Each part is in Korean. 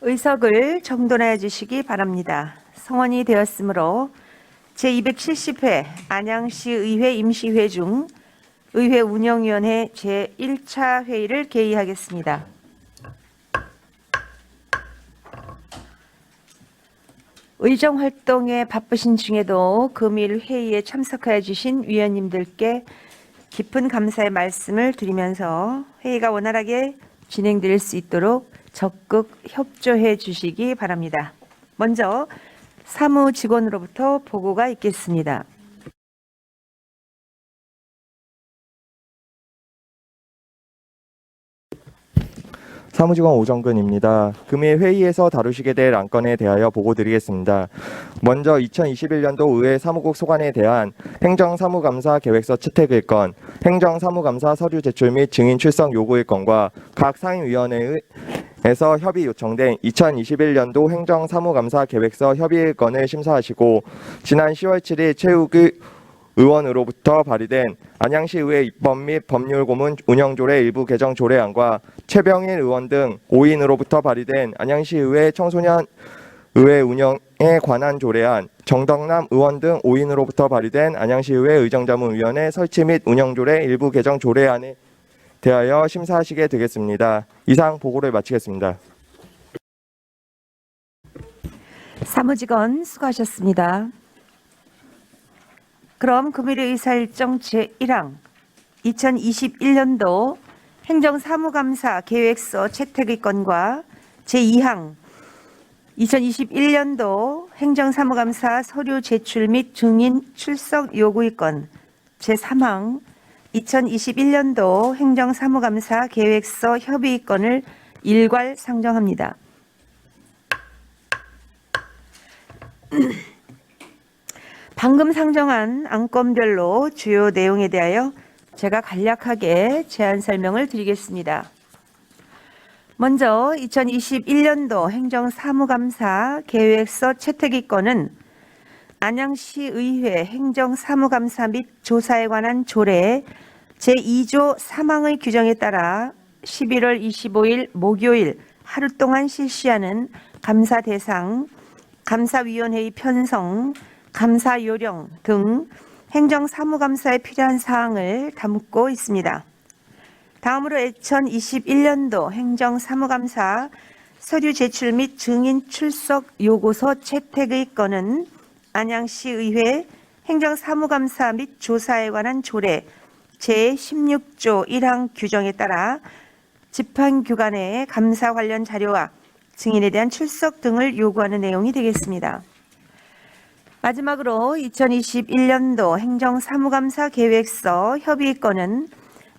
의석을 정돈하여 주시기 바랍니다. 성원이 되었으므로 제270회 안양시의회 임시회 중 의회 운영위원회 제1차 회의를 개의하겠습니다. 의정활동에 바쁘신 중에도 금일 회의에 참석하여 주신 위원님들께 깊은 감사의 말씀을 드리면서 회의가 원활하게 진행될 수 있도록 적극 협조해 주시기 바랍니다. 먼저 사무직원으로부터 보고가 있겠습니다. 사무직원 오정근입니다. 금일 회의에서 다루시게 될 안건에 대하여 보고드리겠습니다. 먼저 2021년도 의회 사무국 소관에 대한 행정사무감사 계획서 채택일건, 행정사무감사 서류 제출 및 증인 출석 요구일건과 각 상임위원회에서 협의 요청된 2021년도 행정사무감사 계획서 협의일건을 심사하시고 지난 10월 7일 최우규 의원으로부터 발의된 안양시의회 입법 및 법률고문 운영조례 일부 개정 조례안과 최병일 의원 등 5인으로부터 발의된 안양시의회 청소년의회 운영에 관한 조례안, 정덕남 의원 등 5인으로부터 발의된 안양시의회 의정자문위원회 설치 및 운영조례 일부 개정 조례안에 대하여 심사하시게 되겠습니다. 이상 보고를 마치겠습니다. 사무직원 수고하셨습니다. 그럼 금일의 의사일정 제1항 2021년도 행정사무감사 계획서 채택의건과 제2항 2021년도 행정사무감사 서류 제출 및 증인 출석 요구의건, 제3항 2021년도 행정사무감사 계획서 협의의건을 일괄 상정합니다. 방금 상정한 안건별로 주요 내용에 대하여 제가 간략하게 제안 설명을 드리겠습니다. 먼저 2021년도 행정사무감사 계획서 채택의건은 안양시의회 행정사무감사 및 조사에 관한 조례 제2조 3항의 규정에 따라 11월 25일 목요일 하루 동안 실시하는 감사 대상, 감사위원회의 편성, 감사 요령 등 행정사무감사에 필요한 사항을 담고 있습니다. 다음으로 2021년도 행정사무감사 서류 제출 및 증인 출석 요구서 채택의 건은 안양시의회 행정사무감사 및 조사에 관한 조례 제16조 1항 규정에 따라 집행기관의 감사 관련 자료와 증인에 대한 출석 등을 요구하는 내용이 되겠습니다. 마지막으로 2021년도 행정사무감사 계획서 협의건은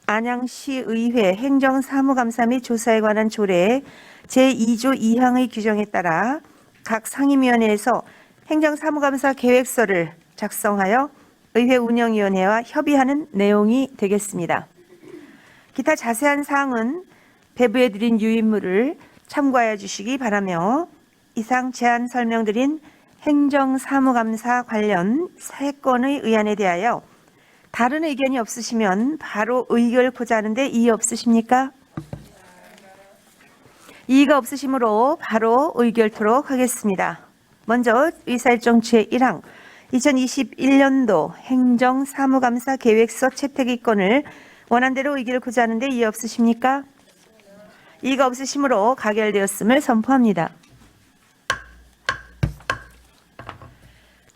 안양시의회 행정사무감사 및 조사에 관한 조례 제2조 2항의 규정에 따라 각 상임위원회에서 행정사무감사 계획서를 작성하여 의회 운영위원회와 협의하는 내용이 되겠습니다. 기타 자세한 사항은 배부해드린 유인물을 참고하여 주시기 바라며 이상 제안 설명드린 행정사무감사 관련 3건의 의안에 대하여 다른 의견이 없으시면 바로 의결코자 하는데 이의 없으십니까? 이의가 없으시므로 바로 의결토록 하겠습니다. 먼저 의사일정 제1항 2021년도 행정사무감사 계획서 채택의 건을 원안대로 의결코자 하는데 이의 없으십니까? 이의가 없으시므로 가결되었음을 선포합니다.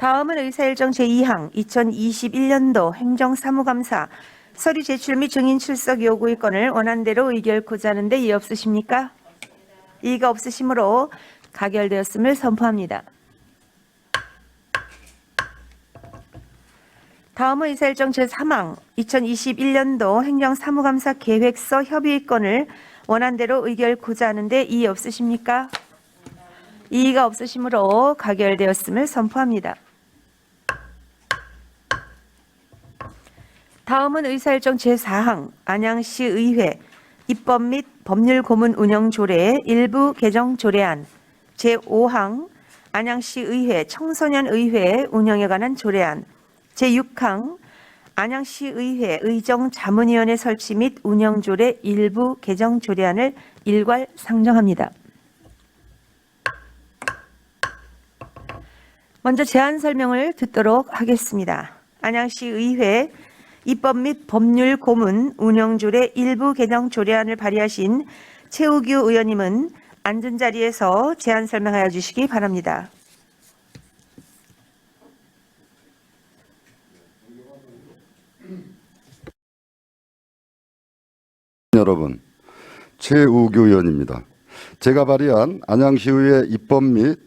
다음은 의사일정 제2항 2021년도 행정사무감사 서류 제출 및 증인 출석 요구의 건을 원안대로 의결코자 하는데 이의 없으십니까? 이의가 없으시므로 가결되었음을 선포합니다. 다음은 의사일정 제3항 2021년도 행정사무감사 계획서 협의의 건을 원안대로 의결코자 하는데 이의 없으십니까? 이의가 없으시므로 가결되었음을 선포합니다. 다음은 의사일정 제4항 안양시의회 입법 및 법률고문 운영조례 일부 개정 조례안 제5항 안양시의회 청소년의회 운영에 관한 조례안 제6항 안양시의회 의정자문위원회 설치 및 운영조례 일부 개정 조례안을 일괄 상정합니다. 먼저 제안 설명을 듣도록 하겠습니다. 안양시 의회 입법 및 법률 고문 운영조례 일부 개정 조례안을 발의하신 최우규 의원님은 앉은 자리에서 제안 설명하여 주시기 바랍니다. 여러분, 최우규 의원입니다. 제가 발의한 안양시의회 입법 및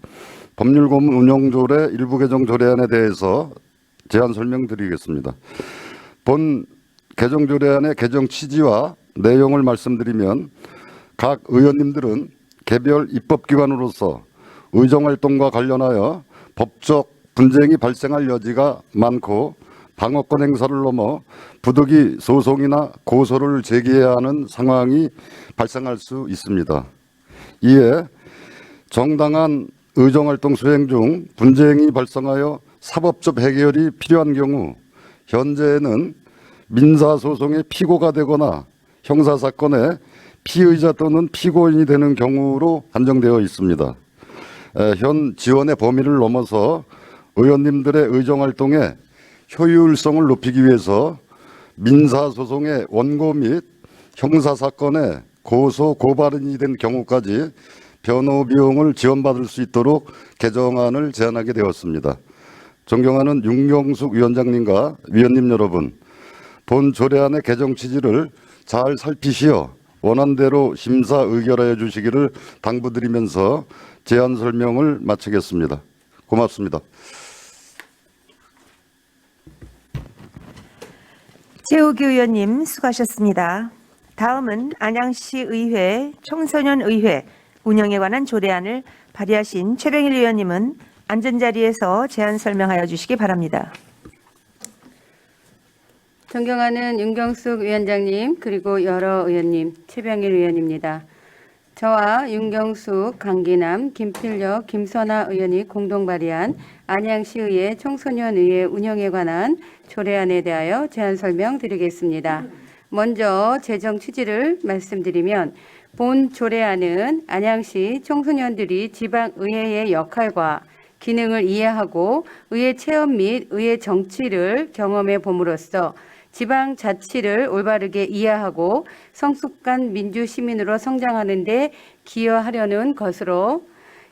법률고문 운영조례 일부 개정 조례안에 대해서 제안 설명드리겠습니다. 본 개정 조례안의 개정 취지와 내용을 말씀드리면 각 의원님들은 개별 입법기관으로서 의정활동과 관련하여 법적 분쟁이 발생할 여지가 많고 방어권 행사를 넘어 부득이 소송이나 고소를 제기해야 하는 상황이 발생할 수 있습니다. 이에 정당한 의정활동 수행 중 분쟁이 발생하여 사법적 해결이 필요한 경우 현재는 민사소송의 피고가 되거나 형사사건의 피의자 또는 피고인이 되는 경우로 한정되어 있습니다. 현 지원의 범위를 넘어서 의원님들의 의정활동에 효율성을 높이기 위해서 민사소송의 원고 및 형사사건의 고소, 고발인이 된 경우까지 변호 비용을 지원받을 수 있도록 개정안을 제안하게 되었습니다. 존경하는 윤경숙 위원장님과 위원님 여러분, 본 조례안의 개정 취지를 잘 살피시어 원안대로 심사 의결하여 주시기를 당부드리면서 제안 설명을 마치겠습니다. 고맙습니다. 최우규 의원님 수고하셨습니다. 다음은 안양시 의회 청소년 의회 운영에 관한 조례안을 발의하신 최병일 의원님은 앉은 자리에서 제안 설명하여 주시기 바랍니다. 존경하는 윤경숙 위원장님, 그리고 여러 의원님, 최병일 의원입니다. 저와 윤경숙, 강기남, 김필력, 김선아 의원이 공동 발의한 안양시의회 청소년의회 운영에 관한 조례안에 대하여 제안 설명드리겠습니다. 먼저 재정 취지를 말씀드리면 본 조례안은 안양시 청소년들이 지방의회의 역할과 기능을 이해하고 의회 체험 및 의회 정치를 경험해 봄으로써 지방자치를 올바르게 이해하고 성숙한 민주시민으로 성장하는 데 기여하려는 것으로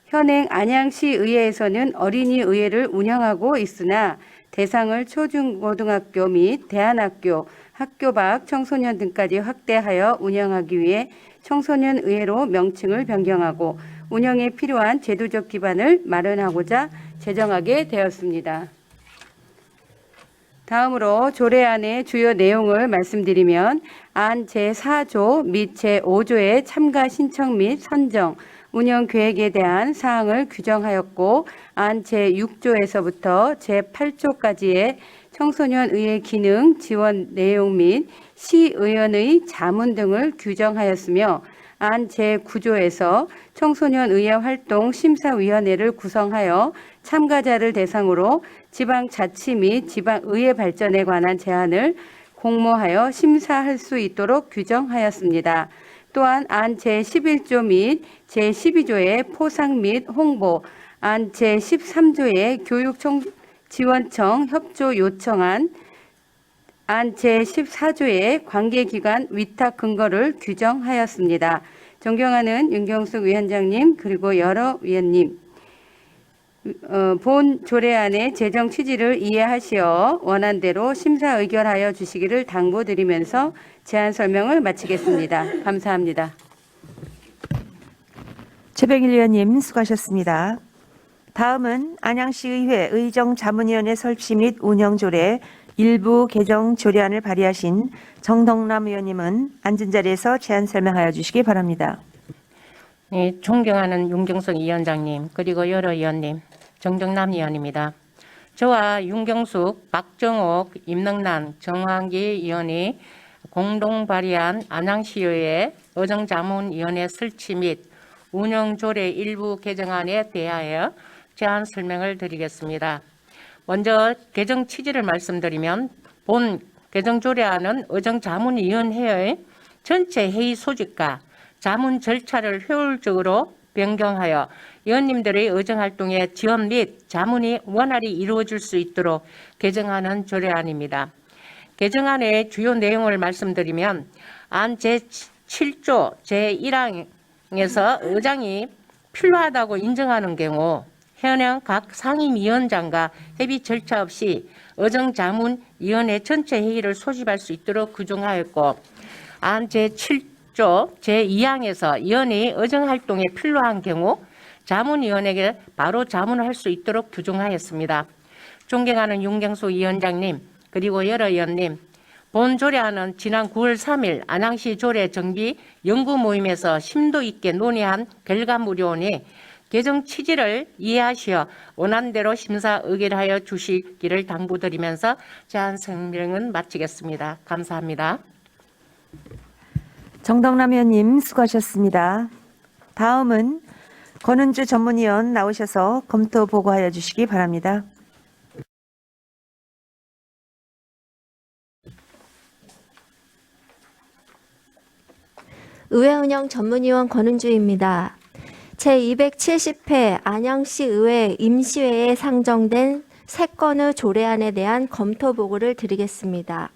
현행 안양시 의회에서는 어린이의회를 운영하고 있으나 대상을 초중고등학교 및 대안학교, 학교 밖 청소년 등까지 확대하여 운영하기 위해 청소년의회로 명칭을 변경하고 운영에 필요한 제도적 기반을 마련하고자 제정하게 되었습니다. 다음으로 조례안의 주요 내용을 말씀드리면 안 제4조 및 제5조의 참가 신청 및 선정, 운영 계획에 대한 사항을 규정하였고 안 제6조에서부터 제8조까지의 청소년의회 기능 지원 내용 및 시의원의 자문 등을 규정하였으며 안 제9조에서 청소년의회 활동 심사위원회를 구성하여 참가자를 대상으로 지방자치 및 지방의회 발전에 관한 제안을 공모하여 심사할 수 있도록 규정하였습니다. 또한 안 제11조 및 제12조의 포상 및 홍보, 안 제13조의 교육지원청 협조 요청안, 안 제14조의 관계기관 위탁 근거를 규정하였습니다. 존경하는 윤경숙 위원장님, 그리고 여러 위원님, 본 조례안의 재정 취지를 이해하시어 원안대로 심사 의결하여 주시기를 당부드리면서 제안 설명을 마치겠습니다. 감사합니다. 최병일 의원님 수고하셨습니다. 다음은 안양시의회 의정자문위원회 설치 및 운영조례 일부 개정 조례안을 발의하신 정덕남 의원님은 앉은 자리에서 제안 설명하여 주시기 바랍니다. 네, 존경하는 윤경숙 위원장님, 그리고 여러 의원님, 정덕남 의원입니다. 저와 윤경숙, 박정옥, 임능란, 정황기 의원이 공동 발의한 안양시의회 의정자문위원회 설치 및 운영조례 일부 개정안에 대하여 제안 설명을 드리겠습니다. 먼저 개정 취지를 말씀드리면 본 개정조례안은 의정자문위원회의 전체 회의 소집과 자문 절차를 효율적으로 변경하여 의원님들의 의정활동에 지원 및 자문이 원활히 이루어질 수 있도록 개정하는 조례안입니다. 개정안의 주요 내용을 말씀드리면 안 제7조 제1항에서 의장이 필요하다고 인정하는 경우 현행 각 상임위원장과 협의 절차 없이 의정자문위원회 전체 회의를 소집할 수 있도록 규정하였고, 안 제7조 제2항에서 위원회의 의정활동에 필요한 경우 자문위원에게 바로 자문을 할 수 있도록 규정하였습니다. 존경하는 윤경수 위원장님, 그리고 여러 위원님, 본 조례안은 지난 9월 3일 안양시 조례 정비 연구 모임에서 심도 있게 논의한 결과물이오니 개정 취지를 이해하시어 원안대로 심사 의결하여 주시기를 당부드리면서 제안 설명은 마치겠습니다. 감사합니다. 정덕남 의원님 수고하셨습니다. 다음은 권은주 전문위원 나오셔서 검토 보고하여 주시기 바랍니다. 의회운영 전문위원 권은주입니다. 제270회 안양시 의회 임시회에 상정된 3건의 조례안에 대한 검토 보고를 드리겠습니다.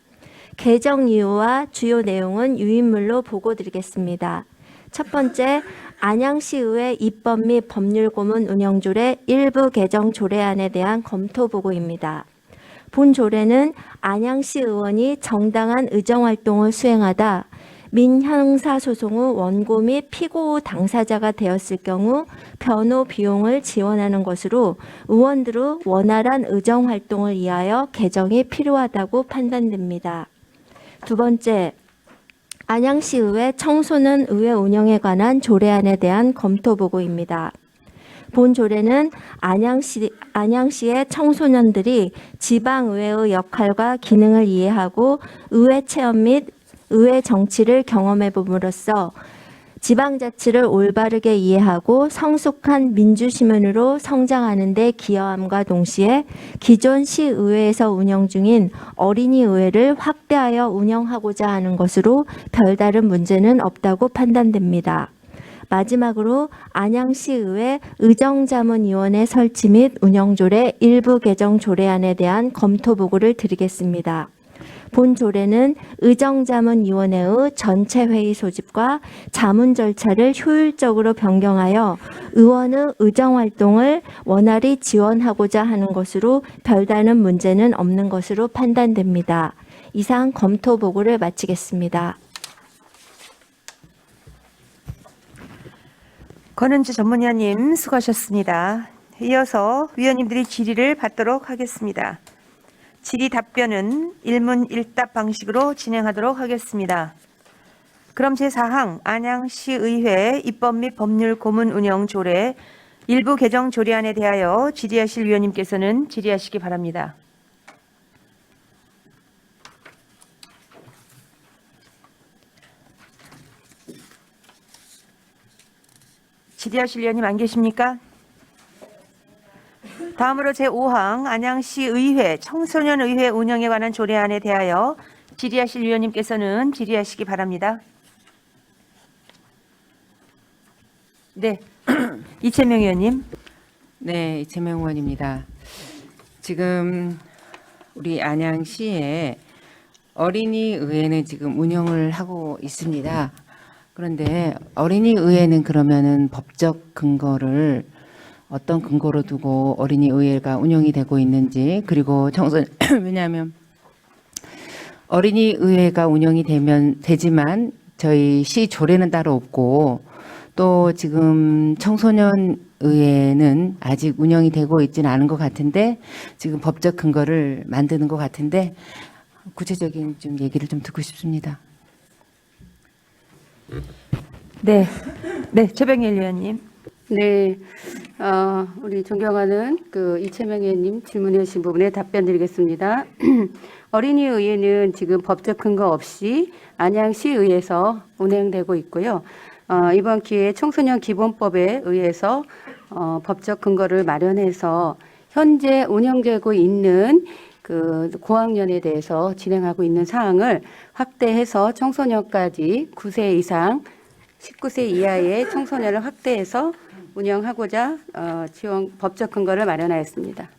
개정 이유와 주요 내용은 유인물로 보고드리겠습니다. 첫 번째, 안양시의회 입법 및 법률고문 운영조례 일부 개정 조례안에 대한 검토 보고입니다. 본 조례는 안양시 의원이 정당한 의정활동을 수행하다 민형사소송 후 원고 및 피고 후 당사자가 되었을 경우 변호 비용을 지원하는 것으로 의원들의 원활한 의정활동을 위하여 개정이 필요하다고 판단됩니다. 두 번째, 안양시의회 청소년 의회 운영에 관한 조례안에 대한 검토 보고입니다. 본 조례는 안양시의 청소년들이 지방의회의 역할과 기능을 이해하고 의회 체험 및 의회 정치를 경험해 봄으로써 지방자치를 올바르게 이해하고 성숙한 민주시민으로 성장하는 데 기여함과 동시에 기존 시의회에서 운영 중인 어린이의회를 확대하여 운영하고자 하는 것으로 별다른 문제는 없다고 판단됩니다. 마지막으로 안양시의회 의정자문위원회 설치 및 운영조례 일부 개정 조례안에 대한 검토 보고를 드리겠습니다. 본 조례는 의정자문위원회의 전체 회의 소집과 자문 절차를 효율적으로 변경하여 의원의 의정활동을 원활히 지원하고자 하는 것으로 별다른 문제는 없는 것으로 판단됩니다. 이상 검토 보고를 마치겠습니다. 권은주 전문위원님 수고하셨습니다. 이어서 위원님들이 질의를 받도록 하겠습니다. 질의 답변은 일문일답 방식으로 진행하도록 하겠습니다. 그럼 제4항 안양시의회 입법 및 법률 고문 운영 조례 일부 개정 조례안에 대하여 질의하실 위원님께서는 질의하시기 바랍니다. 질의하실 위원님 안 계십니까? 다음으로 제5항 안양시의회 청소년의회 운영에 관한 조례안에 대하여 질의하실 위원님께서는 질의하시기 바랍니다. 네, 이채명 의원님. 네, 이채명 의원입니다. 지금 우리 안양시에 어린이의회는 지금 운영을 하고 있습니다. 그런데 어린이의회는 그러면은 법적 근거를 어떤 근거로 두고 어린이의회가 운영이 되고 있는지, 그리고 왜냐하면 어린이의회가 운영이 되지만 저희 시 조례는 따로 없고 또 지금 청소년의회는 아직 운영이 되고 있지는 않은 것 같은데 지금 법적 근거를 만드는 것 같은데 구체적인 좀 얘기를 좀 듣고 싶습니다. 네, 최병일 의원님. 네, 우리 존경하는 이채명 의원님 질문해 주신 부분에 답변 드리겠습니다. 어린이의회는 지금 법적 근거 없이 안양시의회에서 운행되고 있고요. 이번 기회에 청소년 기본법에 의해서 법적 근거를 마련해서 현재 운영되고 있는 고학년에 대해서 진행하고 있는 사항을 확대해서 청소년까지 9세 이상 19세 이하의 청소년을 확대해서 운영하고자 지원 법적 근거를 마련하였습니다.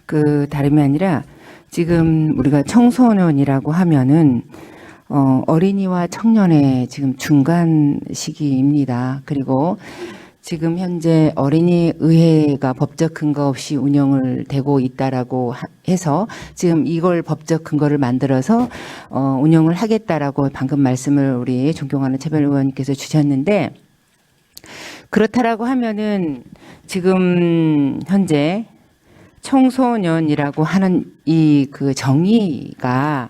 그 다름이 아니라 지금 우리가 청소년이라고 하면은 어린이와 청년의 지금 중간 시기입니다. 그리고 지금 현재 어린이 의회가 법적 근거 없이 운영을 되고 있다라고 해서 지금 이걸 법적 근거를 만들어서 운영을 하겠다라고 방금 말씀을 우리 존경하는 최변 의원님께서 주셨는데, 그렇다라고 하면은 지금 현재 청소년이라고 하는 이 그 정의가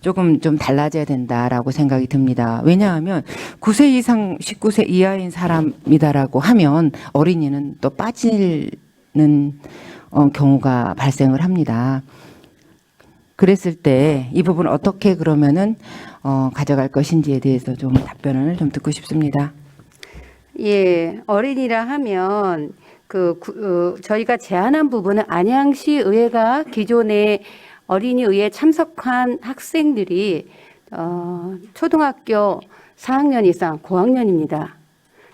조금 좀 달라져야 된다라고 생각이 듭니다. 왜냐하면 9세 이상 19세 이하인 사람이다라고 하면 어린이는 또 빠지는 경우가 발생을 합니다. 그랬을 때 이 부분 어떻게 그러면은 가져갈 것인지에 대해서 좀 답변을 좀 듣고 싶습니다. 예, 어린이라 하면 저희가 제안한 부분은 안양시 의회가 기존에 어린이 의회에 참석한 학생들이 초등학교 4학년 이상 고학년입니다.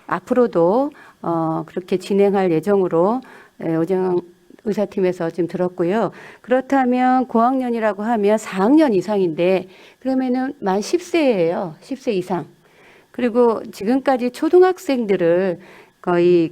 앞으로도 그렇게 진행할 예정으로 오정 의사팀에서 지금 들었고요. 그렇다면 고학년이라고 하면 4학년 이상인데 그러면은 만 10세예요. 10세 이상. 그리고 지금까지 초등학생들을 거의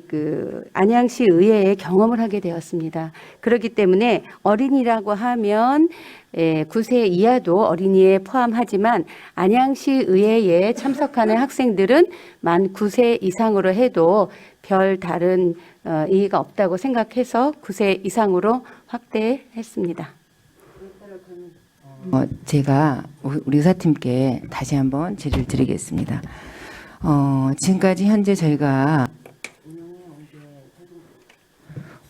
안양시 의회에 경험을 하게 되었습니다. 그렇기 때문에 어린이라고 하면 9세 이하도 어린이에 포함하지만 안양시 의회에 참석하는 학생들은 만 9세 이상으로 해도 별 다른 이의가 없다고 생각해서 9세 이상으로 확대했습니다. 제가 우리 의사팀께 다시 한번 질의를 드리겠습니다. 지금까지 현재 저희가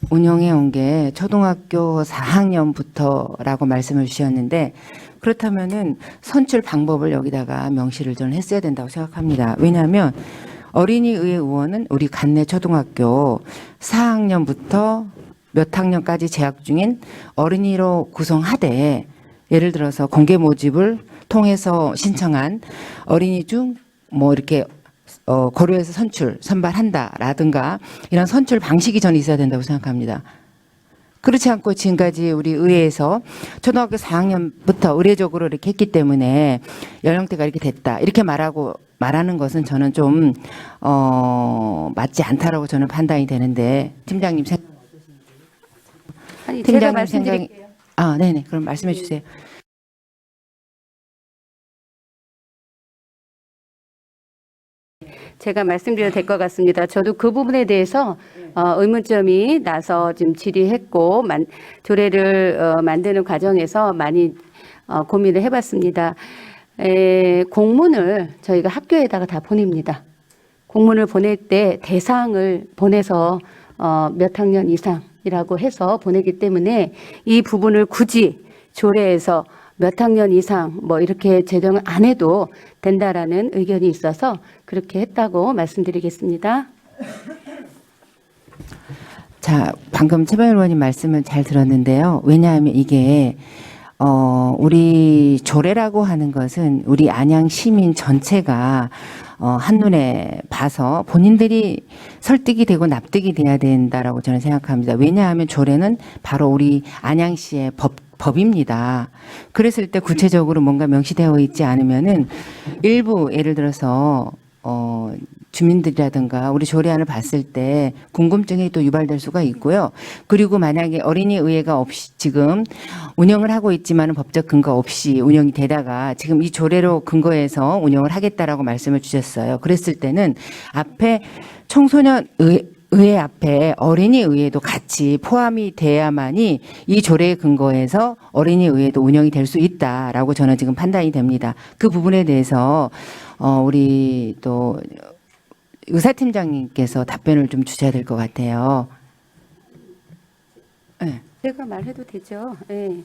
운영해 온 게 초등학교 4학년부터라고 말씀을 주셨는데, 그렇다면은 선출 방법을 여기다가 명시를 저는 했어야 된다고 생각합니다. 왜냐하면 어린이의회 의원은 우리 관내 초등학교 4학년부터 몇 학년까지 재학 중인 어린이로 구성하되, 예를 들어서 공개 모집을 통해서 신청한 어린이 중 뭐 이렇게 고려해서 선발한다라든가 이런 선출 방식이 저는 있어야 된다고 생각합니다. 그렇지 않고 지금까지 우리 의회에서 초등학교 4학년부터 의례적으로 이렇게 했기 때문에 연령대가 이렇게 됐다 이렇게 말하는 것은 저는 좀 맞지 않다라고 저는 판단이 되는데, 팀장님 생각 아니, 제가 말씀드릴게요. 네네, 그럼 말씀해 주세요. 제가 말씀드려도 될 것 같습니다. 저도 그 부분에 대해서 의문점이 나서 지금 질의했고 조례를 만드는 과정에서 많이 고민을 해봤습니다. 공문을 저희가 학교에다가 다 보냅니다. 공문을 보낼 때 대상을 보내서 몇 학년 이상이라고 해서 보내기 때문에 이 부분을 굳이 조례에서 몇 학년 이상 뭐 이렇게 제정을 안 해도 된다라는 의견이 있어서 그렇게 했다고 말씀드리겠습니다. 자, 방금 최변 의원님 말씀을 잘 들었는데요. 왜냐하면 이게 우리 조례라고 하는 것은 우리 안양 시민 전체가 한눈에 봐서 본인들이 설득이 되고 납득이 돼야 된다라고 저는 생각합니다. 왜냐하면 조례는 바로 우리 안양시의 법입니다. 그랬을 때 구체적으로 뭔가 명시되어 있지 않으면은 일부 예를 들어서 주민들이라든가 우리 조례안을 봤을 때 궁금증이 또 유발될 수가 있고요. 그리고 만약에 어린이의회가 없이 지금 운영을 하고 있지만은 법적 근거 없이 운영이 되다가 지금 이 조례로 근거해서 운영을 하겠다라고 말씀을 주셨어요. 그랬을 때는 앞에 청소년 의회 앞에 어린이의회도 같이 포함이 돼야만이 이 조례에 근거해서 어린이의회도 운영이 될 수 있다라고 저는 지금 판단이 됩니다. 그 부분에 대해서 우리 또 의사팀장님께서 답변을 좀 주셔야 될 것 같아요. 네. 제가 말해도 되죠. 네.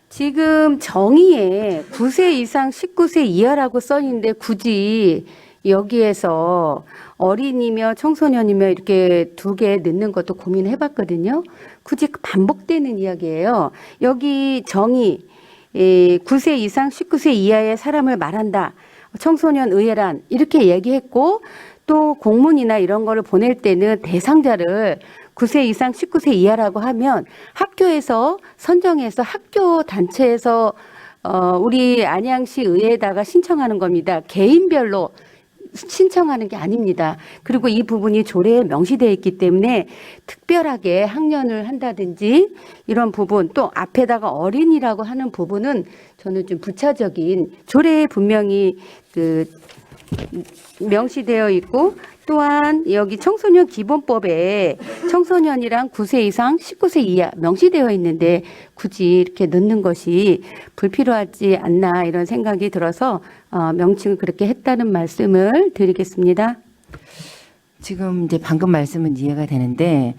지금 정의에 9세 이상 19세 이하라고 써 있는데 굳이 여기에서 어린이며 청소년이며 이렇게 두 개 넣는 것도 고민해 봤거든요. 굳이 반복되는 이야기예요. 여기 정의 9세 이상 19세 이하의 사람을 말한다. 청소년 의회란 이렇게 얘기했고 또 공문이나 이런 거를 보낼 때는 대상자를 9세 이상 19세 이하라고 하면 학교에서 선정해서 학교 단체에서 우리 안양시 의회에다가 신청하는 겁니다. 개인별로 신청하는 게 아닙니다. 그리고 이 부분이 조례에 명시되어 있기 때문에 특별하게 학년을 한다든지 이런 부분, 또 앞에다가 어린이라고 하는 부분은 저는 좀 부차적인, 조례에 분명히 명시되어 있고, 또한 여기 청소년 기본법에 청소년이랑 9세 이상 19세 이하 명시되어 있는데 굳이 이렇게 넣는 것이 불필요하지 않나 이런 생각이 들어서 명칭을 그렇게 했다는 말씀을 드리겠습니다. 지금 이제 방금 말씀은 이해가 되는데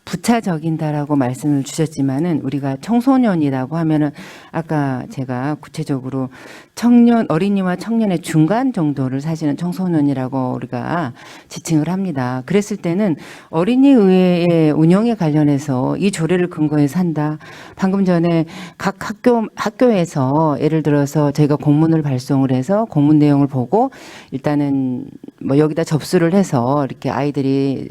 부차적인다라고 말씀을 주셨지만은 우리가 청소년이라고 하면은 아까 제가 구체적으로 청년, 어린이와 청년의 중간 정도를 사실은 청소년이라고 우리가 지칭을 합니다. 그랬을 때는 어린이의회 운영에 관련해서 이 조례를 근거해서 한다. 방금 전에 각 학교에서 예를 들어서 저희가 공문을 발송을 해서 공문 내용을 보고 일단은 뭐 여기다 접수를 해서 이렇게 아이들이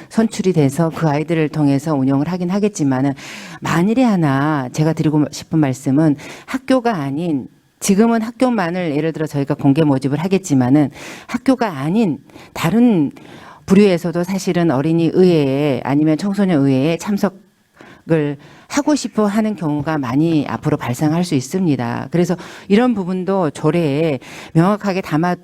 선출이 돼서 그 아이들을 통해서 운영을 하긴 하겠지만은 만일에 하나 제가 드리고 싶은 말씀은 학교가 아닌, 지금은 학교만을 예를 들어 저희가 공개 모집을 하겠지만은 학교가 아닌 다른 부류에서도 사실은 어린이 의회에 아니면 청소년 의회에 참석을 하고 싶어 하는 경우가 많이 앞으로 발생할 수 있습니다. 그래서 이런 부분도 조례에 명확하게 담아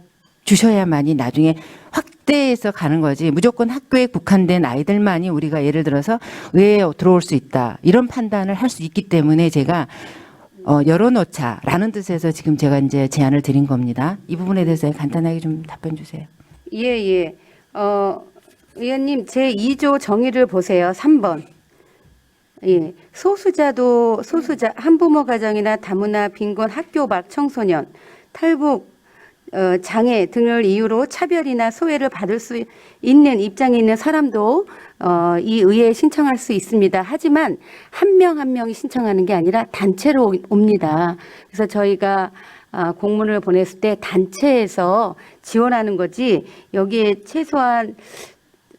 주셔야만이 나중에 확대해서 가는 거지, 무조건 학교에 국한된 아이들만이 우리가 예를 들어서 의회에 들어올 수 있다 이런 판단을 할 수 있기 때문에 제가 열어놓자라는 뜻에서 지금 제가 이제 제안을 드린 겁니다. 이 부분에 대해서 간단하게 좀 답변 주세요. 예. 의원님, 제2조 정의를 보세요. 3번. 예. 소수자, 한부모 가정이나 다문화, 빈곤, 학교 밖 청소년, 탈북, 장애 등을 이유로 차별이나 소외를 받을 수 있는 입장에 있는 사람도 이 의회에 신청할 수 있습니다. 하지만 한 명 한 명이 신청하는 게 아니라 단체로 옵니다. 그래서 저희가 공문을 보냈을 때 단체에서 지원하는 거지, 여기에 최소한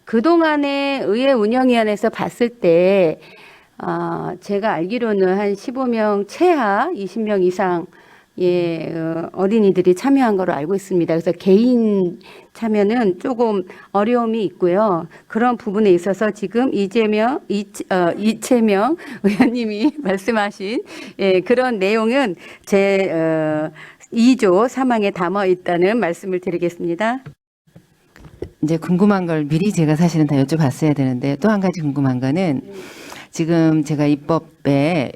그동안의 의회 운영위원회에서 봤을 때 제가 알기로는 한 15명 최하 20명 이상 어린이들이 참여한 걸로 알고 있습니다. 그래서 개인 참여는 조금 어려움이 있고요. 그런 부분에 있어서 지금 이채명 의원님이 말씀하신 그런 내용은 제 2조 3항에 담아 있다는 말씀을 드리겠습니다. 이제 궁금한 걸 미리 제가 사실은 다 여쭤봤어야 되는데, 또 한 가지 궁금한 거는 지금 제가 입법에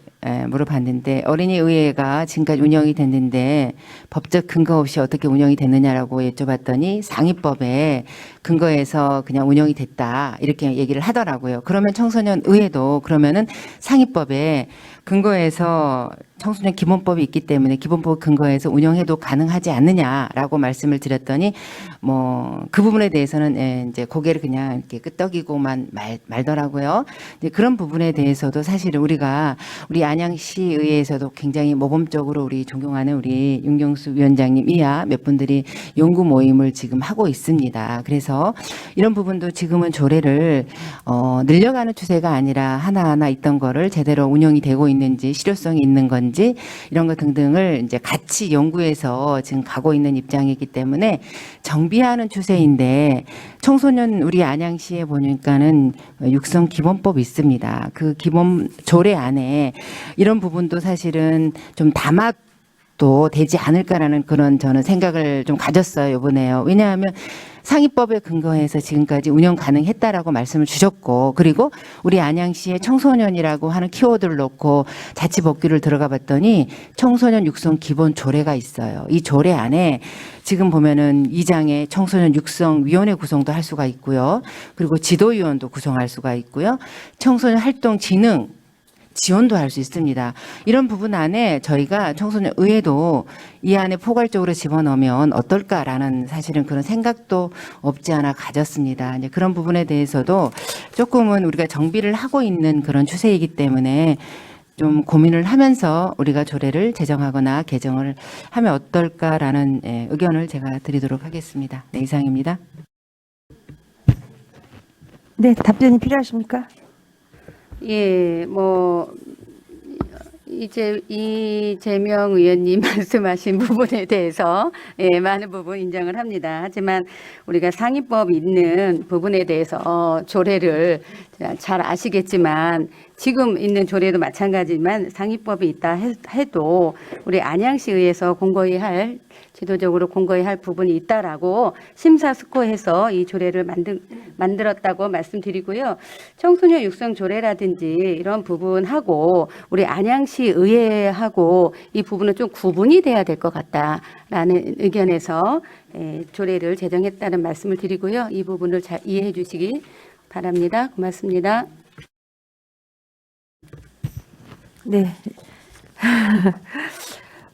물어봤는데 어린이의회가 지금까지 운영이 됐는데 법적 근거 없이 어떻게 운영이 됐느냐라고 여쭤봤더니 상위법에 근거해서 그냥 운영이 됐다 이렇게 얘기를 하더라고요. 그러면 청소년의회도 그러면은 상위법에 근거해서 청소년 기본법이 있기 때문에 기본법 근거해서 운영해도 가능하지 않느냐라고 말씀을 드렸더니 뭐 그 부분에 대해서는 이제 고개를 그냥 이렇게 끄덕이고만 말더라고요. 이제 그런 부분에 대해서도 사실은 우리 안양시의회에서도 굉장히 모범적으로 우리 존경하는 우리 윤경수 위원장님 이하 몇 분들이 연구 모임을 지금 하고 있습니다. 그래서 이런 부분도 지금은 조례를 늘려가는 추세가 아니라 하나하나 있던 거를 제대로 운영이 되고 있는지, 실효성이 있는 건지 이런 것 등등을 이제 같이 연구해서 지금 가고 있는 입장이기 때문에 정비하는 추세인데, 청소년 우리 안양시에 보니까는 육성 기본법이 있습니다. 그 기본 조례 안에 이런 부분도 사실은 좀 담아도 되지 않을까라는 그런 저는 생각을 좀 가졌어요, 이번에요. 왜냐하면 상위법에 근거해서 지금까지 운영 가능했다라고 말씀을 주셨고, 그리고 우리 안양시에 청소년이라고 하는 키워드를 놓고 자치법규를 들어가 봤더니 청소년 육성 기본 조례가 있어요. 이 조례 안에 지금 보면은 2장에 청소년 육성 위원회 구성도 할 수가 있고요. 그리고 지도위원도 구성할 수가 있고요. 청소년 활동 진흥 지원도 할 수 있습니다. 이런 부분 안에 저희가 청소년 의회도 이 안에 포괄적으로 집어넣으면 어떨까라는 사실은 그런 생각도 없지 않아 가졌습니다. 이제 그런 부분에 대해서도 조금은 우리가 정비를 하고 있는 그런 추세이기 때문에 좀 고민을 하면서 우리가 조례를 제정하거나 개정을 하면 어떨까라는 의견을 제가 드리도록 하겠습니다. 네, 이상입니다. 네, 답변이 필요하십니까? 예, 뭐 이제 이재명 의원님 말씀하신 부분에 대해서 예, 많은 부분 인정을 합니다. 하지만 우리가 상위법 있는 부분에 대해서 조례를 잘 아시겠지만 지금 있는 조례도 마찬가지지만 상위법이 있다 해도 우리 안양시의회에서 공고히 할 제도적으로 공고히 할 부분이 있다라고 심사숙고해서 이 조례를 만들었다고 말씀드리고요. 청소년 육성 조례라든지 이런 부분하고 우리 안양시 의회하고 이 부분은 좀 구분이 돼야 될 것 같다라는 의견에서 조례를 제정했다는 말씀을 드리고요. 이 부분을 잘 이해해 주시기 바랍니다. 고맙습니다. 네.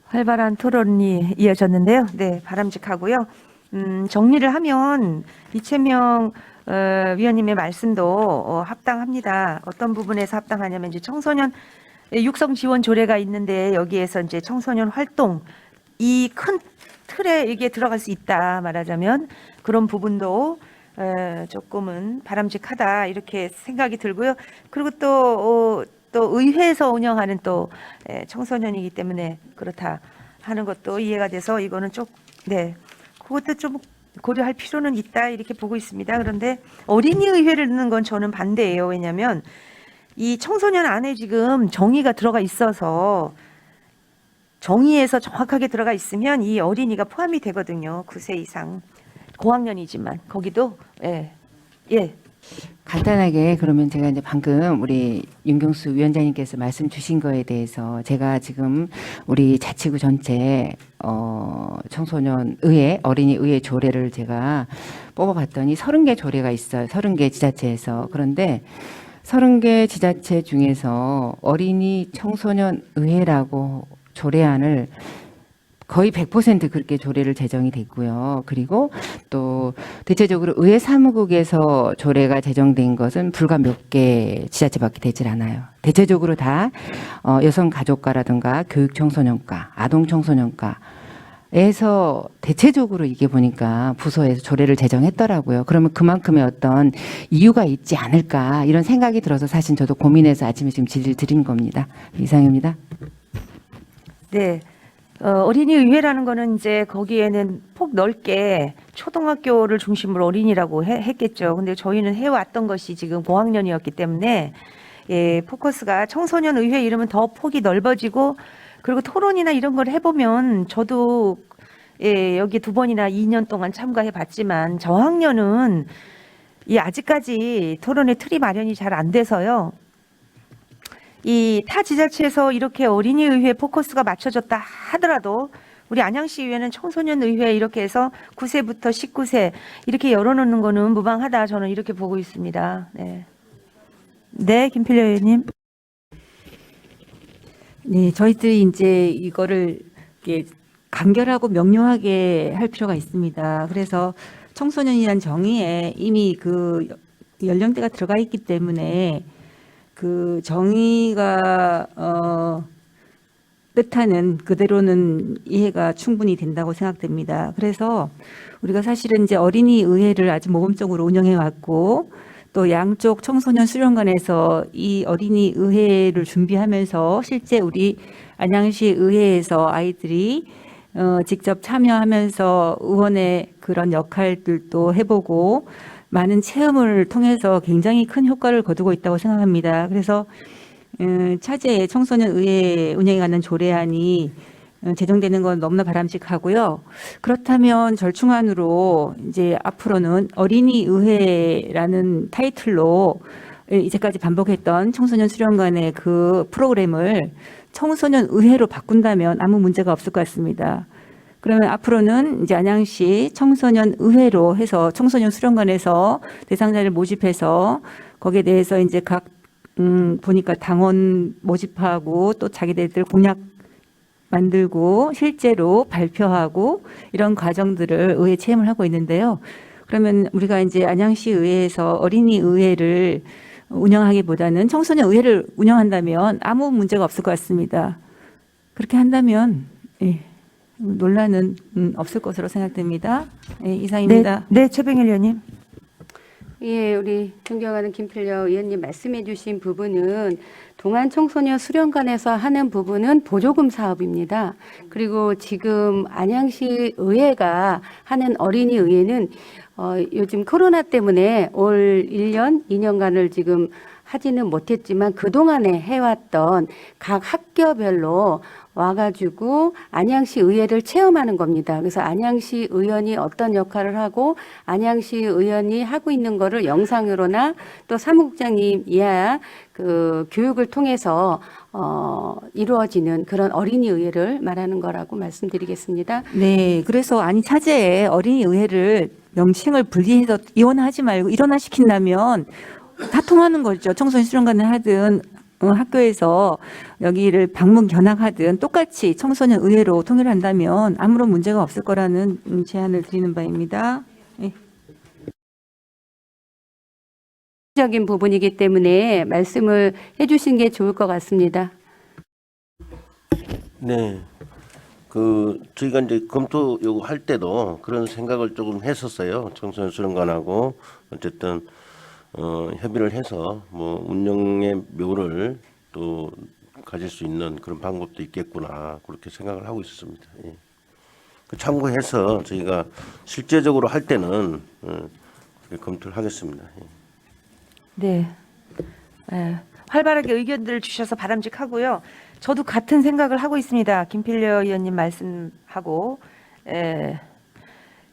활발한 토론이 이어졌는데요. 네, 바람직하고요. 정리를 하면 이채명 위원님의 말씀도 합당합니다. 어떤 부분에서 합당하냐면 이제 청소년 육성 지원 조례가 있는데 여기에서 이제 청소년 활동 이 큰 틀에 이게 들어갈 수 있다 말하자면 그런 부분도 조금은 바람직하다 이렇게 생각이 들고요. 그리고 또 의회에서 운영하는 또 청소년이기 때문에 그렇다 하는 것도 이해가 돼서 이거는 네, 그것도 좀 고려할 필요는 있다 이렇게 보고 있습니다. 그런데 어린이 의회를 넣는 건 저는 반대예요. 왜냐하면 이 청소년 안에 지금 정의가 들어가 있어서 정의에서 정확하게 들어가 있으면 이 어린이가 포함이 되거든요. 9세 이상 고학년이지만 거기도 예. 간단하게 그러면 제가 이제 방금 우리 윤경수 위원장님께서 말씀 주신 거에 대해서 제가 지금 우리 자치구 전체 청소년 의회 어린이 의회 조례를 제가 뽑아봤더니 30개 조례가 있어요. 30개 지자체에서. 그런데 30개 지자체 중에서 어린이 청소년 의회라고 조례안을 거의 100% 그렇게 조례를 제정이 됐고요. 그리고 또 대체적으로 의회 사무국에서 조례가 제정된 것은 불과 몇 개 지자체밖에 되질 않아요. 대체적으로 다 여성가족과라든가 교육청소년과, 아동청소년과에서 대체적으로 이게 보니까 부서에서 조례를 제정했더라고요. 그러면 그만큼의 어떤 이유가 있지 않을까 이런 생각이 들어서 사실 저도 고민해서 아침에 지금 질의를 드린 겁니다. 이상입니다. 네. 어린이 의회라는 거는 이제 거기에는 폭 넓게 초등학교를 중심으로 어린이라고 했겠죠. 근데 저희는 해왔던 것이 지금 고학년이었기 때문에 포커스가 청소년 의회 이러면 더 폭이 넓어지고 그리고 토론이나 이런 걸 해보면 저도 여기 2번이나 2년 동안 참가해 봤지만 저학년은 아직까지 토론의 틀이 마련이 잘 안 돼서요. 이 타 지자체에서 이렇게 어린이의회 포커스가 맞춰졌다 하더라도 우리 안양시의회는 청소년의회 이렇게 해서 9세부터 19세 이렇게 열어놓는 거는 무방하다 저는 이렇게 보고 있습니다. 네, 김필려 의원님. 네, 저희들이 이제 이거를 간결하고 명료하게 할 필요가 있습니다. 그래서 청소년이란 정의에 이미 그 연령대가 들어가 있기 때문에 그 정의가 뜻하는 그대로는 이해가 충분히 된다고 생각됩니다. 그래서 우리가 사실은 이제 어린이 의회를 아주 모범적으로 운영해 왔고 또 양쪽 청소년 수련관에서 이 어린이 의회를 준비하면서 실제 우리 안양시 의회에서 아이들이 직접 참여하면서 의원의 그런 역할들도 해보고 많은 체험을 통해서 굉장히 큰 효과를 거두고 있다고 생각합니다. 그래서 차제에 청소년 의회 운영에 관한 조례안이 제정되는 건 너무나 바람직하고요. 그렇다면 절충안으로 이제 앞으로는 어린이 의회라는 타이틀로 이제까지 반복했던 청소년 수련관의 그 프로그램을 청소년 의회로 바꾼다면 아무 문제가 없을 것 같습니다. 그러면 앞으로는 이제 안양시 청소년 의회로 해서 청소년 수련관에서 대상자를 모집해서 거기에 대해서 이제 각 보니까 당원 모집하고 또 자기들 공약 만들고 실제로 발표하고 이런 과정들을 의회 체험을 하고 있는데요. 그러면 우리가 이제 안양시 의회에서 어린이 의회를 운영하기보다는 청소년 의회를 운영한다면 아무 문제가 없을 것 같습니다. 그렇게 한다면 논란은 없을 것으로 생각됩니다. 이상입니다. 네, 최병일 의원님. 예, 우리 존경하는 김필려 의원님 말씀해 주신 부분은 동안 청소년 수련관에서 하는 부분은 보조금 사업입니다. 그리고 지금 안양시 의회가 하는 어린이 의회는 요즘 코로나 때문에 올 1년, 2년간을 지금 하지는 못했지만 그동안에 해왔던 각 학교별로 와가지고 안양시 의회를 체험하는 겁니다. 그래서 안양시 의원이 어떤 역할을 하고 안양시 의원이 하고 있는 거를 영상으로나 또 사무국장님 이하 그 교육을 통해서 이루어지는 그런 어린이 의회를 말하는 거라고 말씀드리겠습니다. 네, 그래서 아니 차제에 어린이 의회를 명칭을 분리해서 이원화하지 말고 일원화시킨다면 다 통하는 거죠. 청소년 수련관을 하든 학교에서 여기를 방문 견학하든 똑같이 청소년 의회로 통일한다면 아무런 문제가 없을 거라는 제안을 드리는 바입니다. 네. 적인 부분이기 때문에 말씀을 해주신 게 좋을 것 같습니다. 네. 저희가 이제 검토 요구할 때도 그런 생각을 조금 했었어요. 청소년 수련관하고 어쨌든 협의를 해서 뭐 운영의 묘를 또 가질 수 있는 그런 방법도 있겠구나 그렇게 생각을 하고 있었습니다. 예. 참고해서 저희가 실제적으로 할 때는 검토를 하겠습니다. 예. 네. 활발하게 의견들 주셔서 바람직하고요. 저도 같은 생각을 하고 있습니다. 김필려 의원님 말씀하고.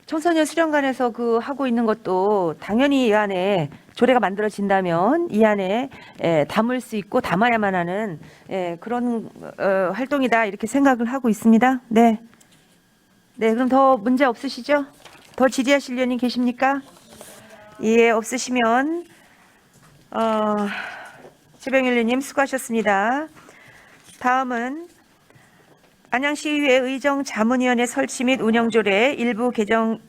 청소년 수련관에서 하고 있는 것도 당연히 이 안에 조례가 만들어진다면 이 안에 담을 수 있고 담아야만 하는 그런 활동이다 이렇게 생각을 하고 있습니다. 네. 네, 그럼 더 문제 없으시죠? 더 질의하실 의원님 계십니까? 예, 없으시면 최병일 의원님 수고하셨습니다. 다음은 안양시의회 의정자문위원회 설치 및 운영조례 일부 개정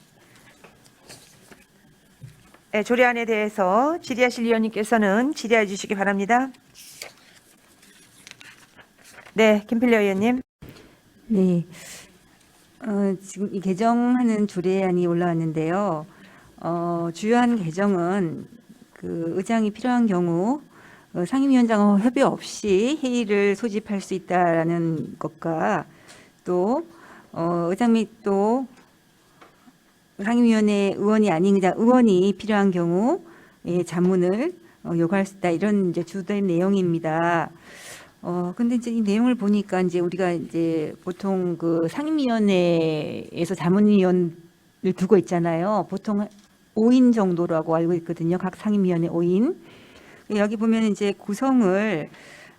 조례안에 대해서 질의하실 의원님께서는 질의해 주시기 바랍니다. 네, 김필려 의원님. 네. 지금 이 개정하는 조례안이 올라왔는데요. 주요한 개정은 그 의장이 필요한 경우 상임위원장과 협의 없이 회의를 소집할 수 있다라는 것과 또 의장 및 또 상임위원회 의원이 아닌 그냥 의원이 필요한 경우 자문을 요구할 수 있다 이런 이제 주된 내용입니다. 근데 이제 이 내용을 보니까 이제 우리가 이제 보통 그 상임위원회에서 자문위원을 두고 있잖아요. 보통 5인 정도라고 알고 있거든요. 각 상임위원회 5인. 여기 보면 이제 구성을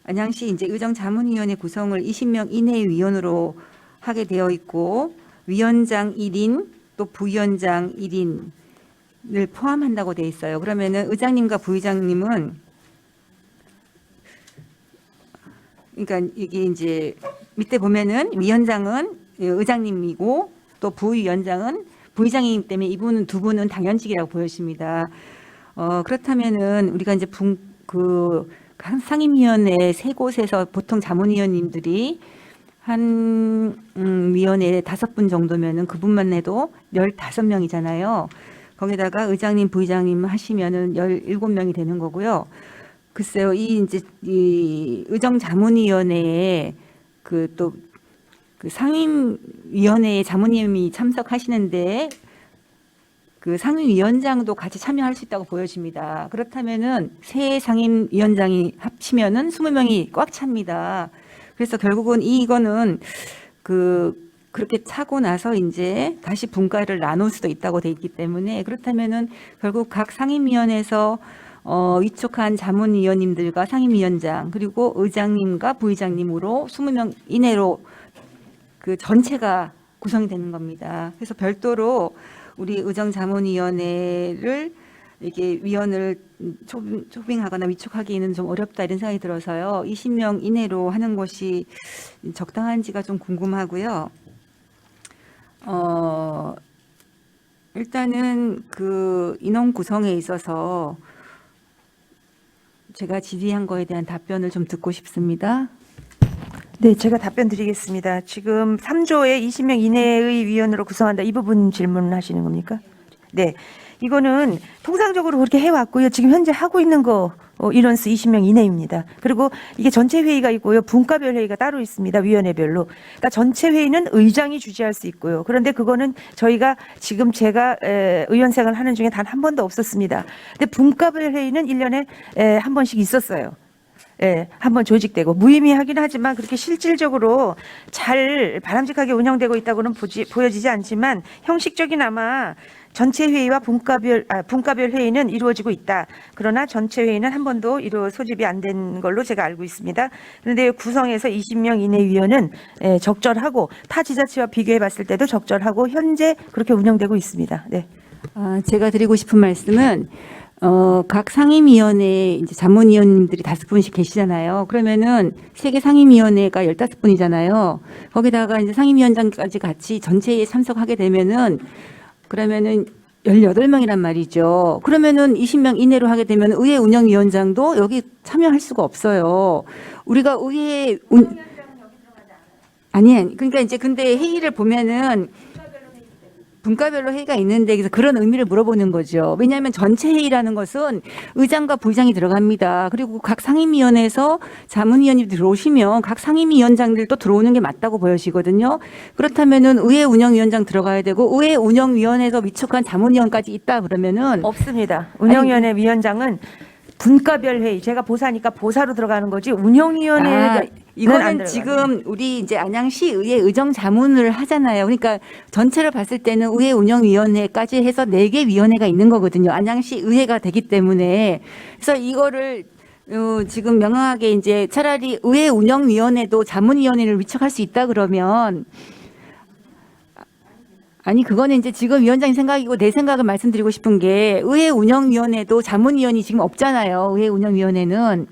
안양시 이제 의정자문위원회 구성을 20명 이내의 위원으로 하게 되어 있고 위원장 1인 또 부위원장 1인을 포함한다고 되어 있어요. 그러면은 의장님과 부의장님은 그러니까 이게 이제 밑에 보면은 위원장은 의장님이고 또 부위원장은 부의장이기 때문에 이분은 두 분은 당연직이라고 보여집니다. 그렇다면은 우리가 이제 상임위원회 세 곳에서 보통 자문위원님들이 한 위원회에 5분 정도면은 그분만 해도 15명이잖아요. 거기다가 의장님, 부의장님 하시면은 17명이 되는 거고요. 글쎄요, 이 의정자문위원회에 그 상임위원회에 자문위원이 참석하시는데 그 상임위원장도 같이 참여할 수 있다고 보여집니다. 그렇다면은 세 상임위원장이 합치면은 20명이 꽉 찹니다. 그래서 결국은 이거는 그렇게 차고 나서 이제 다시 분과를 나눌 수도 있다고 돼 있기 때문에 그렇다면은 결국 각 상임위원회에서 위촉한 자문위원님들과 상임위원장 그리고 의장님과 부의장님으로 20명 이내로 그 전체가 구성이 되는 겁니다. 그래서 별도로 우리 의정자문위원회를 이렇게 위원을 초빙하거나 위촉하기는 좀 어렵다 이런 생각이 들어서요. 20명 이내로 하는 것이 적당한지가 좀 궁금하고요. 일단은 그 인원 구성에 있어서 제가 질의한 거에 대한 답변을 좀 듣고 싶습니다. 네, 제가 답변 드리겠습니다. 지금 3조에 20명 이내의 위원으로 구성한다. 이 부분 질문하시는 겁니까? 네. 이거는 통상적으로 그렇게 해왔고요. 지금 현재 하고 있는 거 인원수 20명 이내입니다. 그리고 이게 전체 회의가 있고요. 분과별 회의가 따로 있습니다. 위원회별로. 그러니까 전체 회의는 의장이 주재할 수 있고요. 그런데 그거는 저희가 지금 제가 의원 생활 하는 중에 단 한 번도 없었습니다. 근데 분과별 회의는 1년에 한 번씩 있었어요. 예, 한번 조직되고 무의미하긴 하지만 그렇게 실질적으로 잘 바람직하게 운영되고 있다고는 보여지지 않지만 형식적이나마 전체 회의와 분과별 회의는 이루어지고 있다. 그러나 전체 회의는 한 번도 소집이 안 된 걸로 제가 알고 있습니다. 그런데 구성에서 20명 이내 위원은 적절하고 타 지자체와 비교해 봤을 때도 적절하고 현재 그렇게 운영되고 있습니다. 네. 제가 드리고 싶은 말씀은 각 상임위원회 이제 자문위원님들이 5분씩 계시잖아요. 그러면은 세계 상임위원회가 15분이잖아요. 거기다가 이제 상임위원장까지 같이 전체에 참석하게 되면은 그러면은 18명이란 말이죠. 그러면은 20명 이내로 하게 되면 의회 운영위원장도 여기 참여할 수가 없어요. 우리가 의회 아니 그러니까 이제 근데 회의를 보면은 분과별로 회의가 있는데 그래서 그런 의미를 물어보는 거죠. 왜냐하면 전체 회의라는 것은 의장과 부의장이 들어갑니다. 그리고 각 상임위원회에서 자문위원이 들어오시면 각 상임위원장들도 들어오는 게 맞다고 보여지거든요. 그렇다면은 의회 운영위원장 들어가야 되고 의회 운영위원회에서 위촉한 자문위원까지 있다 그러면은 없습니다. 운영위원회 위원장은 분과별 회의, 제가 보사니까 보사로 들어가는 거지 운영위원회가 이거는 지금 우리 이제 안양시 의회 의정 자문을 하잖아요. 그러니까 전체를 봤을 때는 의회 운영위원회까지 해서 4개 위원회가 있는 거거든요. 안양시 의회가 되기 때문에. 그래서 이거를 지금 명확하게 이제 차라리 의회 운영위원회도 자문위원회를 위촉할 수 있다 그러면 아니 그거는 이제 지금 위원장님 생각이고 내 생각을 말씀드리고 싶은 게 의회 운영위원회도 자문위원이 지금 없잖아요. 의회 운영위원회는.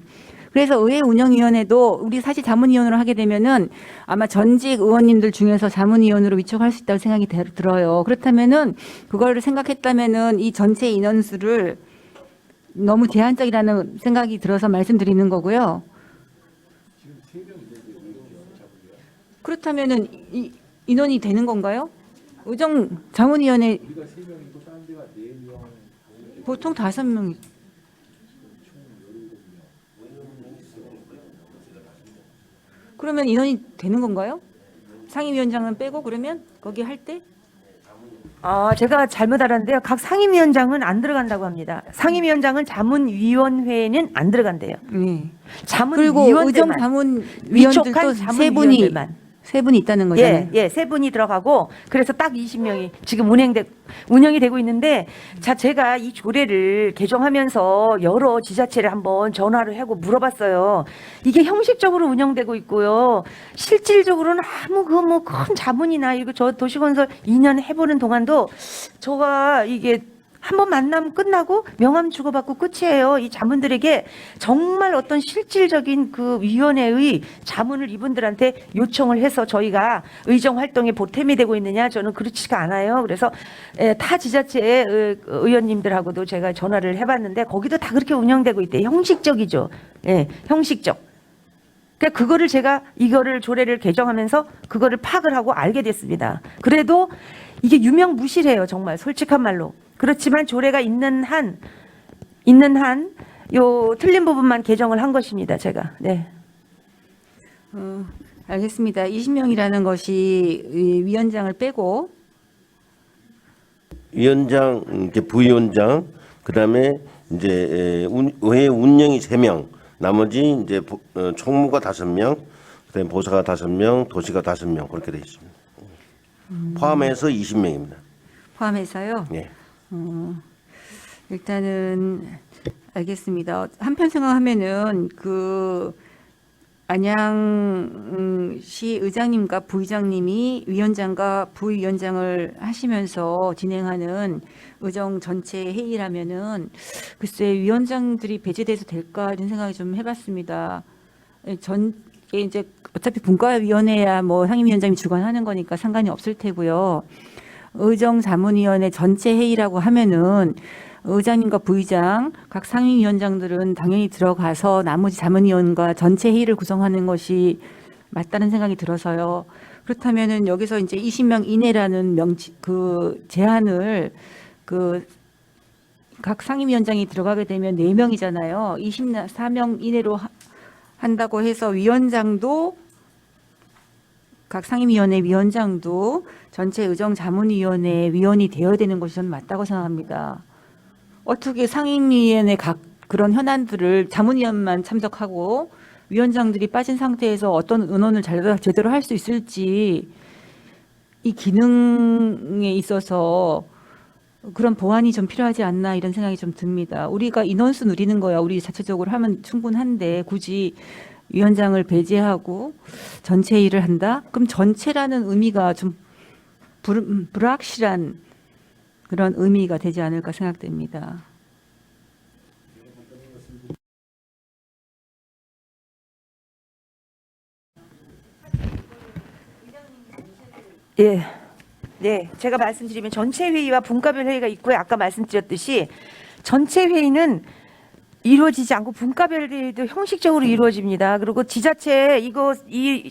그래서 의회 운영위원회도 우리 사실 자문위원으로 하게 되면은 아마 전직 의원님들 중에서 자문위원으로 위촉할 수 있다고 생각이 들어요. 그렇다면은 그거를 생각했다면은 이 전체 인원수를 너무 제한적이라는 생각이 들어서 말씀드리는 거고요. 그렇다면은 인원이 되는 건가요? 의정 자문위원회 보통 5명. 그러면 인원이 되는 건가요? 상임위원장은 빼고 그러면 거기 할 때? 제가 잘못 알았는데요. 각 상임위원장은 안 들어간다고 합니다. 상임위원장은 자문위원회에는 안 들어간대요. 네. 그리고 자문위원들만 의정 자문위원들도 위촉한 세 분이 자문위원들만. 있다는 거잖아요. 예, 3분이 들어가고 그래서 딱 20명이 지금 운영이 되고 있는데 제가 이 조례를 개정하면서 여러 지자체를 한번 전화를 하고 물어봤어요. 이게 형식적으로 운영되고 있고요. 실질적으로는 아무 큰 자문이나 이거 저 도시건설 2년 해보는 동안도 저가 이게 한번 만나면 끝나고 명함 주고받고 끝이에요. 이 자문들에게 정말 어떤 실질적인 그 위원회의 자문을 이분들한테 요청을 해서 저희가 의정 활동에 보탬이 되고 있느냐 저는 그렇지가 않아요. 그래서 타 지자체의 의원님들하고도 제가 전화를 해봤는데 거기도 다 그렇게 운영되고 있대요. 형식적이죠. 예, 형식적. 그러니까 그거를 제가 이거를 조례를 개정하면서 그거를 파악을 하고 알게 됐습니다. 그래도 이게 유명무실해요. 정말 솔직한 말로. 그렇지만 조례가 있는 한 요 틀린 부분만 개정을 한 것입니다. 제가. 네. 알겠습니다. 20명이라는 것이 이 위원장을 빼고 위원장, 이제 부위원장, 그다음에 이제 의회 운영이 3명, 나머지 이제 총무가 5명, 그다음에 보사가 5명, 도시가 5명 그렇게 돼 있습니다. 포함해서 20명입니다. 포함해서요. 네. 일단은 알겠습니다. 한편 생각하면은 그 안양시 의장님과 부의장님이 위원장과 부위원장을 하시면서 진행하는 의정 전체 회의라면은 글쎄 위원장들이 배제돼서 될까 이런 생각이 좀 해봤습니다. 이게 이제 어차피 분과위원회야 뭐 상임위원장이 주관하는 거니까 상관이 없을 테고요. 의정자문위원회 전체 회의라고 하면은 의장님과 부의장, 각 상임위원장들은 당연히 들어가서 나머지 자문위원과 전체 회의를 구성하는 것이 맞다는 생각이 들어서요. 그렇다면은 여기서 이제 20명 이내라는 그 제한을 그 각 상임위원장이 들어가게 되면 4명이잖아요. 24명 이내로 한다고 해서 위원장도 각 상임위원회 위원장도 전체 의정자문위원회 위원이 되어야 되는 것이 저는 맞다고 생각합니다. 어떻게 상임위원회 각 그런 현안들을 자문위원만 참석하고 위원장들이 빠진 상태에서 어떤 의논을 제대로 할 수 있을지 이 기능에 있어서 그런 보완이 좀 필요하지 않나 이런 생각이 좀 듭니다. 우리가 인원수 누리는 거야 우리 자체적으로 하면 충분한데 굳이 위원장을 배제하고 전체 일을 한다? 그럼 전체라는 의미가 좀 불확실한 그런 의미가 되지 않을까 생각됩니다. 예. 네, 제가 말씀드리면 전체 회의와 분과별 회의가 있고요. 아까 말씀드렸듯이 전체 회의는 이루어지지 않고 분과별 회의도 형식적으로 이루어집니다. 그리고 지자체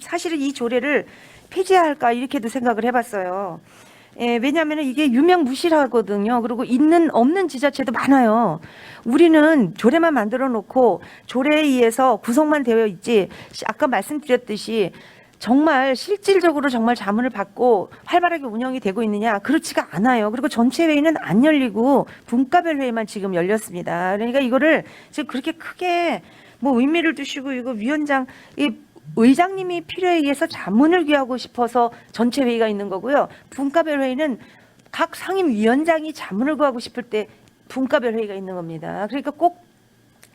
사실은 이 조례를 폐지해야 할까 이렇게도 생각을 해봤어요. 예, 왜냐하면 이게 유명무실하거든요. 그리고 있는 없는 지자체도 많아요. 우리는 조례만 만들어 놓고 조례에 의해서 구성만 되어 있지. 아까 말씀드렸듯이 정말 실질적으로 정말 자문을 받고 활발하게 운영이 되고 있느냐? 그렇지가 않아요. 그리고 전체 회의는 안 열리고 분과별 회의만 지금 열렸습니다. 그러니까 이거를 지금 그렇게 크게 뭐 의미를 두시고 이거 위원장 의장님이 필요에 의해서 자문을 귀하고 싶어서 전체 회의가 있는 거고요. 분과별 회의는 각 상임위원장이 자문을 구하고 싶을 때 분과별 회의가 있는 겁니다. 그러니까 꼭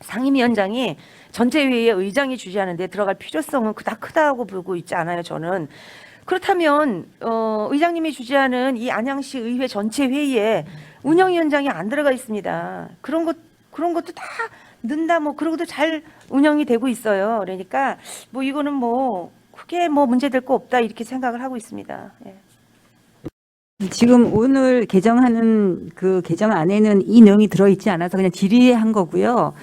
상임위원장이 전체 회의에 의장이 주재하는데 들어갈 필요성은 그닥 크다고 보고 있지 않아요. 저는. 그렇다면 의장님이 주재하는 이 안양시 의회 전체 회의에 운영위원장이 안 들어가 있습니다. 그런 것도 다 넣는다 뭐 그러고도 잘 운영이 되고 있어요. 그러니까 뭐 이거는 뭐 크게 뭐 문제될 거 없다 이렇게 생각을 하고 있습니다. 예. 지금 오늘 개정하는 그 개정 안에는 이 내용이 들어있지 않아서 그냥 질의한 거고요.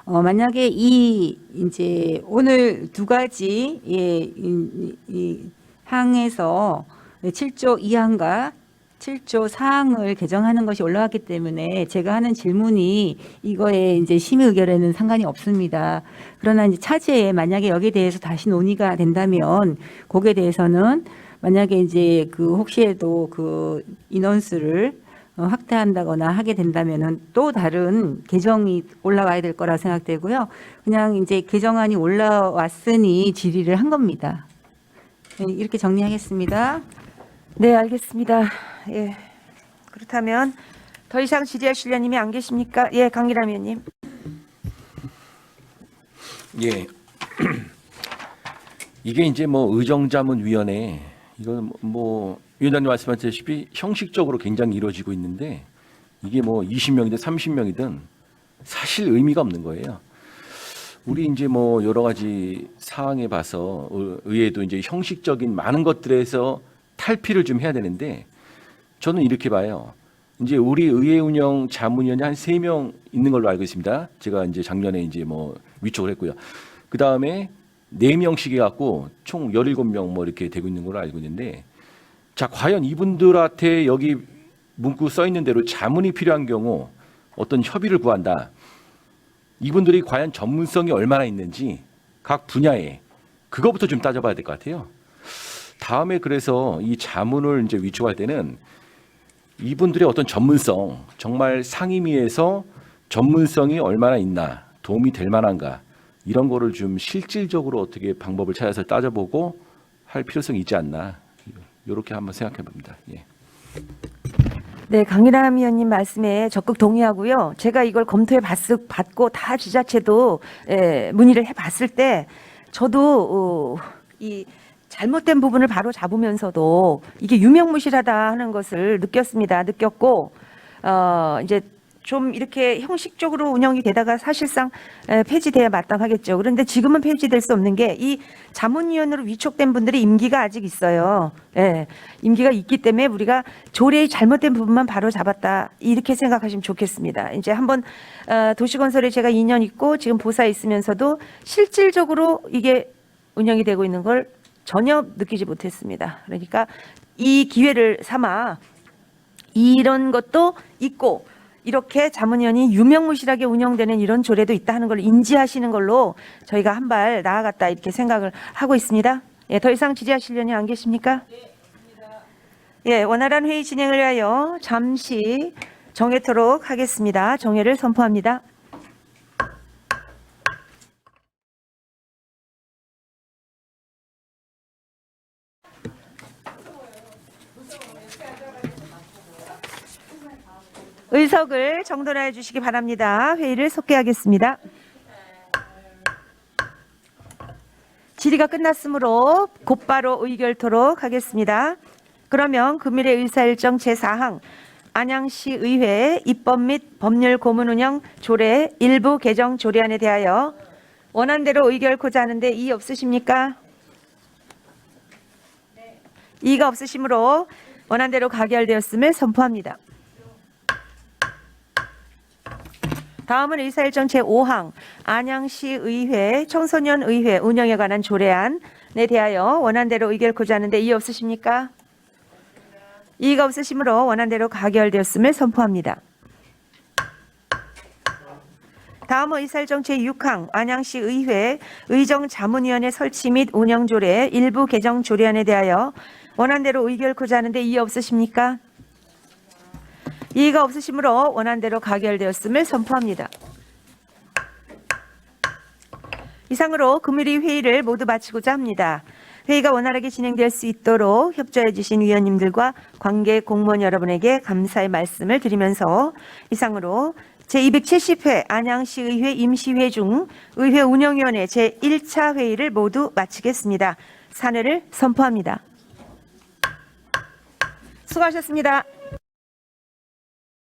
만약에 이제 오늘 두 가지 이 항에서 7조 2항과 7조 4항을 개정하는 것이 올라왔기 때문에 제가 하는 질문이 이거에 이제 심의 의결에는 상관이 없습니다. 그러나 이제 차제에 만약에 여기에 대해서 다시 논의가 된다면 거기에 대해서는 만약에 이제 그 혹시라도 그 인원수를 확대한다거나 하게 된다면은 또 다른 개정이 올라와야 될 거라 생각되고요. 그냥 이제 개정안이 올라왔으니 질의를 한 겁니다. 네, 이렇게 정리하겠습니다. 네, 알겠습니다. 예. 그렇다면 더 이상 질의하실 의원님이 안 계십니까? 예, 강기람 의원님. 예. 이게 이제 뭐 의정자문위원회 이건 뭐 위원장님 말씀하셨다시피 형식적으로 굉장히 이루어지고 있는데 이게 뭐 20명이든 30명이든 사실 의미가 없는 거예요. 우리 이제 뭐 여러 가지 사항에 봐서 의회도 이제 형식적인 많은 것들에서 탈피를 좀 해야 되는데 저는 이렇게 봐요. 이제 우리 의회 운영 자문위원이 한 3명 있는 걸로 알고 있습니다. 제가 이제 작년에 이제 뭐 위촉을 했고요. 그 다음에 4명씩 해갖고 총 17명 뭐 이렇게 되고 있는 걸로 알고 있는데 자, 과연 이분들한테 여기 문구 써 있는 대로 자문이 필요한 경우 어떤 협의를 구한다. 이분들이 과연 전문성이 얼마나 있는지 각 분야에 그거부터 좀 따져봐야 될 것 같아요. 다음에 그래서 이 자문을 이제 위촉할 때는 이분들의 어떤 전문성, 정말 상임위에서 전문성이 얼마나 있나, 도움이 될 만한가 이런 거를 좀 실질적으로 어떻게 방법을 찾아서 따져보고 할 필요성이 있지 않나. 이렇게 한번 생각해 봅니다. 예. 네, 강일함 의원님 말씀에 적극 동의하고요. 제가 이걸 검토해 받고 다 지자체도 문의를 해봤을 때 저도 이 잘못된 부분을 바로 잡으면서도 이게 유명무실하다 하는 것을 느꼈고 이제 좀 이렇게 형식적으로 운영이 되다가 사실상 폐지돼야 마땅하겠죠. 그런데 지금은 폐지될 수 없는 게 이 자문위원으로 위촉된 분들의 임기가 아직 있어요. 예, 임기가 있기 때문에 우리가 조례의 잘못된 부분만 바로 잡았다 이렇게 생각하시면 좋겠습니다. 이제 한번 도시건설에 제가 2년 있고 지금 보사에 있으면서도 실질적으로 이게 운영이 되고 있는 걸 전혀 느끼지 못했습니다. 그러니까 이 기회를 삼아 이런 것도 있고 이렇게 자문위원이 유명무실하게 운영되는 이런 조례도 있다 하는 걸 인지하시는 걸로 저희가 한 발 나아갔다 이렇게 생각을 하고 있습니다. 예, 더 이상 질의하시려니 안 계십니까? 예, 원활한 회의 진행을 위하여 잠시 정회토록 하겠습니다. 정회를 선포합니다. 의석을 정돈하여 주시기 바랍니다. 회의를 속개하겠습니다. 질의가 끝났으므로 곧바로 의결토록 하겠습니다. 그러면 금일의 의사일정 제4항 안양시의회 입법 및 법률 고문 운영 조례 일부 개정 조례안에 대하여 원안대로 의결코자 하는데 이의 없으십니까? 이의가 없으시므로 원안대로 가결되었음을 선포합니다. 다음은 의사일정 제5항 안양시의회 청소년의회 운영에 관한 조례안에 대하여 원안대로 의결코자 하는데 이의 없으십니까? 이의가 없으시므로 원안대로 가결되었음을 선포합니다. 다음은 의사일정 제6항 안양시의회 의정자문위원회 설치 및 운영조례 일부 개정 조례안에 대하여 원안대로 의결코자 하는데 이의 없으십니까? 이의가 없으시므로 원안대로 가결되었음을 선포합니다. 이상으로 금일의 회의를 모두 마치고자 합니다. 회의가 원활하게 진행될 수 있도록 협조해 주신 위원님들과 관계 공무원 여러분에게 감사의 말씀을 드리면서 이상으로 제270회 안양시의회 임시회 중 의회 운영위원회 제1차 회의를 모두 마치겠습니다. 산회를 선포합니다. 수고하셨습니다.